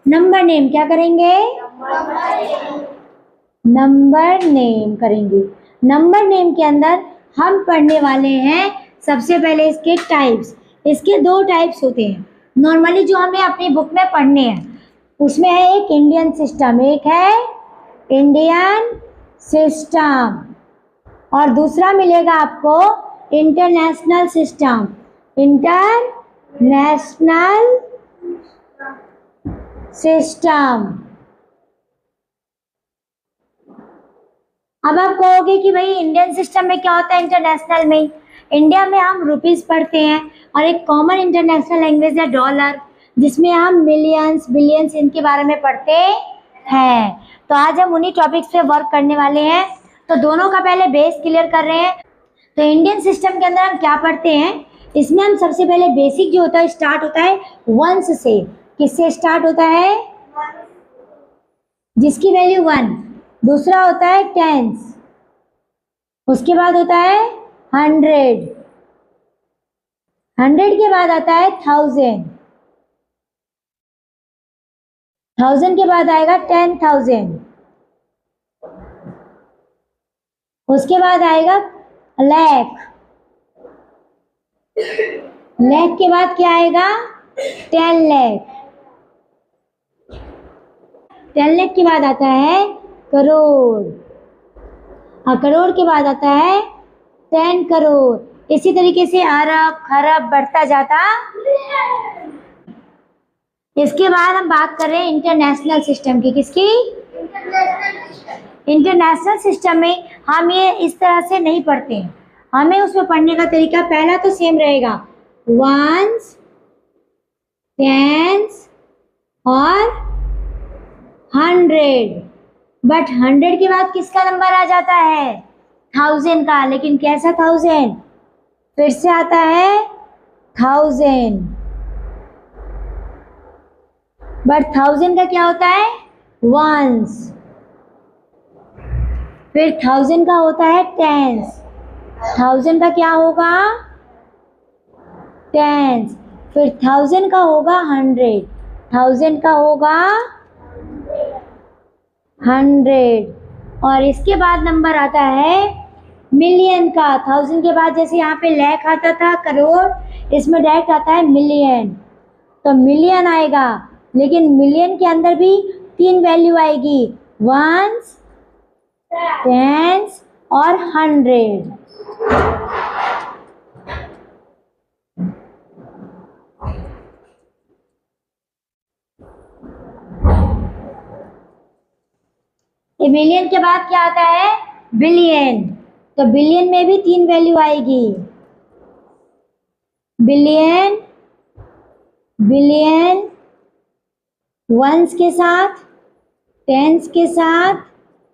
Number name क्या करेंगे? Number name करेंगे। नंबर नेम के अंदर हम पढ़ने वाले हैं सबसे पहले इसके टाइप्स। इसके दो टाइप्स होते हैं नॉर्मली जो हमें अपनी बुक में पढ़ने हैं। उसमें है एक इंडियन सिस्टम, एक है इंडियन सिस्टम, और दूसरा मिलेगा आपको इंटरनेशनल सिस्टम। International system. अब आप कहोगे कि भाई इंडियन सिस्टम में क्या होता है? इंटरनेशनल में इंडिया में हम रुपीस पढ़ते हैं और एक कॉमन इंटरनेशनल लैंग्वेज है डॉलर, जिसमें हम मिलियंस बिलियंस इनके बारे में पढ़ते हैं। तो आज हम उन्हीं टॉपिक्स पे वर्क करने वाले हैं। तो दोनों का पहले बेस क्लियर कर रहे हैं। तो इंडियन सिस्टम के अंदर हम क्या पढ़ते हैं? इसमें हम सबसे पहले बेसिक जो होता है स्टार्ट होता है वंस से। किससे स्टार्ट होता है? जिसकी वैल्यू 1। दूसरा होता है टेंस, उसके बाद होता है 100, 100 के बाद आता है 1000, 1000 के बाद आएगा 10,000, उसके बाद आएगा लाख, लाख के बाद क्या आएगा? 10 लाख, 10 लाख के बाद आता है करोड़, और करोड़ के बाद आता है 10 करोड़। इसी तरीके से अरब खरब बढ़ता जाता। इसके बाद हम बात कर रहे हैं इंटरनेशनल सिस्टम की। किसकी? इंटरनेशनल सिस्टम में हम ये इस तरह से नहीं पढ़ते हैं। हमें उसमें पढ़ने का तरीका पहला तो सेम रहेगा, वंस, टेंस और 100। बट 100 के बाद किसका नंबर आ जाता है? 1000 का। लेकिन कैसा 1000? फिर से आता है 1000। बट 1000 का क्या होता है? वंस। फिर 1000 का होता है टेंस। 1000 का क्या होगा? टेंस। फिर 1000 का होगा 100, 1000 का होगा 100, और इसके बाद नंबर आता है मिलियन का। 1000 के बाद जैसे यहाँ पे लाख आता था, करोड़, इसमें डायरेक्ट आता है मिलियन। तो मिलियन आएगा, लेकिन मिलियन के अंदर भी 3 वैल्यू आएगी, वंस, टेंस और 100। मिलियन के बाद क्या आता है? बिलियन। तो बिलियन में भी 3 वैल्यू आएगी, बिलियन, बिलियन वंस के साथ, टेंस के साथ,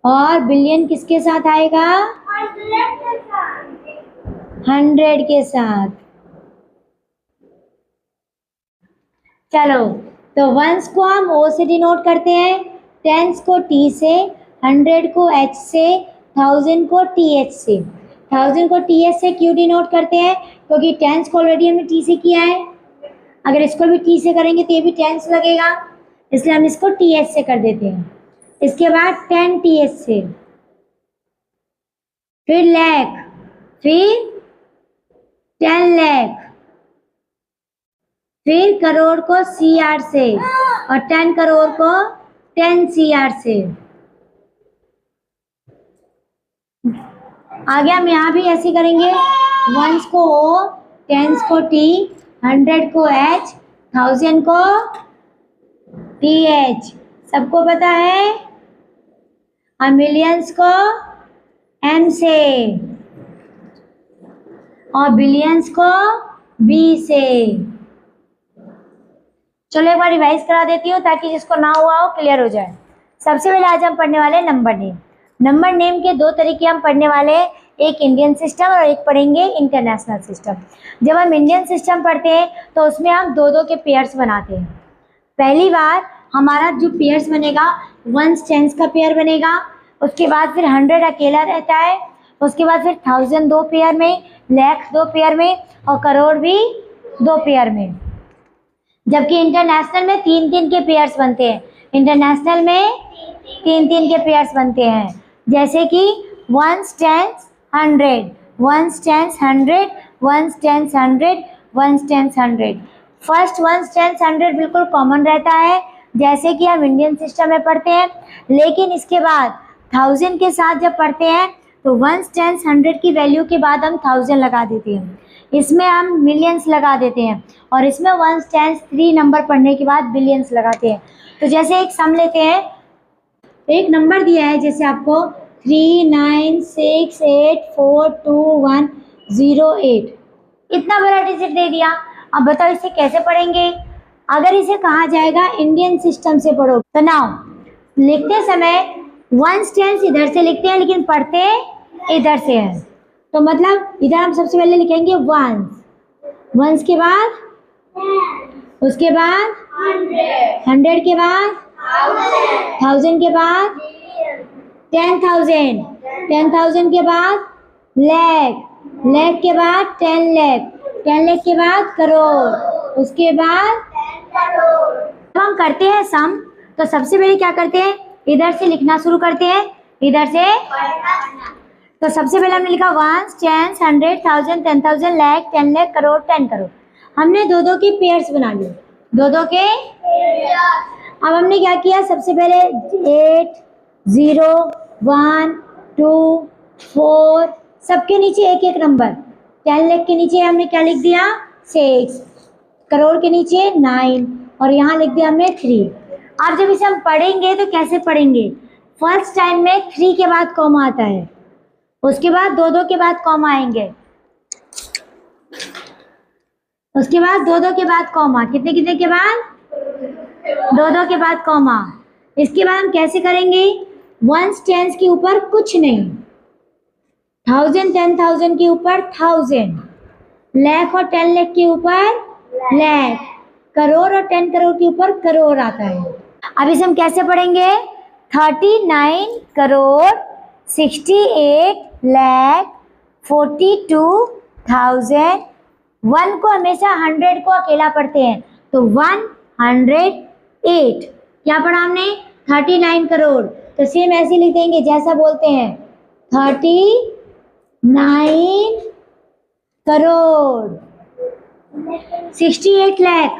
और बिलियन किसके साथ आएगा? 100 के साथ। चलो, तो वंस को हम ओ से डिनोट करते हैं, टेंस को टी से, 100 को एच से, 1000 को टी एच से। 1000 को टी एच से क्यों डिनोट करते हैं? क्योंकि टेंस को ऑलरेडी हमने टी से किया है। अगर इसको भी टी से करेंगे तो ये भी टेंस लगेगा, इसलिए हम इसको टी एच से कर देते हैं। इसके बाद 10 टी एच से, फिर लाख, फिर 10 लाख, फिर करोड़ को सी आर से, और 10 करोड़ को 10 सी आर से। आगे हम यहाँ भी ऐसे करेंगे, वंस को ओ, टेंस को टी, 100 को एच, 1000 को टी एच। सबको पता है? और मिलियंस को एम से, और बिलियंस को बी से। चलो एक बार रिवाइज करा देती हूँ ताकि जिसको ना हुआ हो क्लियर हो जाए। सबसे पहले आज हम पढ़ने वाले नंबर नेम। नंबर नेम के दो तरीके हम पढ़ने वाले हैं, एक इंडियन सिस्टम और एक पढ़ेंगे इंटरनेशनल सिस्टम। जब हम इंडियन सिस्टम पढ़ते हैं तो उसमें हम दो दो के पेयर्स बनाते हैं। पहली बार हमारा जो पेयर्स बनेगा, वंस टेंस का पेयर बनेगा, उसके बाद फिर 100 अकेला रहता है, उसके बाद फिर 1000 दो पेयर में, लाख दो पेयर में, और करोड़ भी दो पेयर में। जबकि इंटरनेशनल में 3-3 के पेयर्स बनते हैं। इंटरनेशनल में 3-3 के पेयर्स बनते हैं, जैसे कि 1s 10s 100, 1s 10s 100, 1s 10s 100, 1s 10s 100। First 1s 10s 100 बिल्कुल कॉमन रहता है, जैसे कि हम इंडियन सिस्टम में पढ़ते हैं, लेकिन इसके बाद 1000 के साथ जब पढ़ते हैं तो 1s 10s 100 की वैल्यू के बाद हम 1000 लगा देते हैं, इसमें हम मिलियंस लगा देते हैं, और इसमें 1s 10s 3 नंबर पढ़ने के बाद बिलियंस लगाते हैं। तो जैसे एक सम लेते हैं, एक नंबर दिया है जैसे आपको 3968422108, इतना बड़ा डिजिट दे दिया। अब बताओ इसे कैसे पढ़ेंगे? अगर इसे कहा जाएगा इंडियन सिस्टम से पढ़ो, तो नाउ लिखते समय 1s 10s इधर से लिखते हैं, लेकिन पढ़ते इधर से है। तो मतलब इधर हम सबसे पहले लिखेंगे 1s के बाद, उसके बाद 100 के बाद 1000 के बाद 10,000 के बाद लाख के बाद 10 लाख के बाद करोड़, उसके बाद जब हम करते हैं सम तो सबसे पहले क्या करते हैं, इधर से लिखना शुरू करते हैं, इधर से। तो सबसे पहले हमने लिखा 1s 10s 100 1000 10,000 लाख 10 लाख करोड़ 10 करोड़। हमने दो के पेयर्स बना लिए, दो के। अब हमने क्या किया, सबसे पहले 8 0 1 2 4 सबके नीचे एक एक नंबर। 10 लाख के नीचे हमने क्या लिख दिया 6, करोड़ के नीचे 9, और यहाँ लिख दिया हमने 3। अब जब इसे हम पढ़ेंगे तो कैसे पढ़ेंगे, फर्स्ट टाइम में 3 के बाद कॉमा आता है, उसके बाद दो के बाद कॉमा आएंगे, उसके बाद दो के बाद कॉमा, कितने के बाद दो के बाद कॉमा। इसके बाद हम कैसे करेंगे, 1s 10s के ऊपर कुछ नहीं, 1000 10,000 के ऊपर 1000, लाख और 10 लाख के ऊपर लाख, करोड़ और 10 करोड़ के ऊपर करोड़ आता है। अब इसे हम कैसे पढ़ेंगे, 39 करोड़ 68 लाख 42,000। 1 को हमेशा 100 को अकेला पढ़ते हैं, तो 108। क्या पढ़ा हमने 39 करोड़, तो सेम ऐसे लिख देंगे जैसा बोलते हैं 39 करोड़ 68 लाख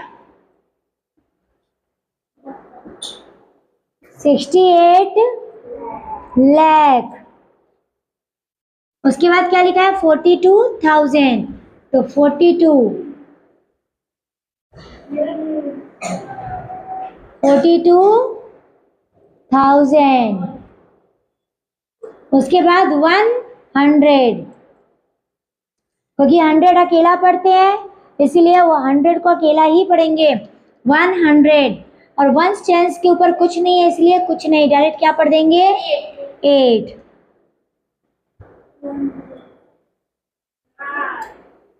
68 लाख। उसके बाद क्या लिखा है 42,000, तो 42,000। उसके बाद 100, क्योंकि 100 अकेला पढ़ते हैं इसीलिए वो 100 को अकेला ही पढ़ेंगे 100, और 1s 10s के ऊपर कुछ नहीं है इसलिए कुछ नहीं, डायरेक्ट क्या पढ़ देंगे 8।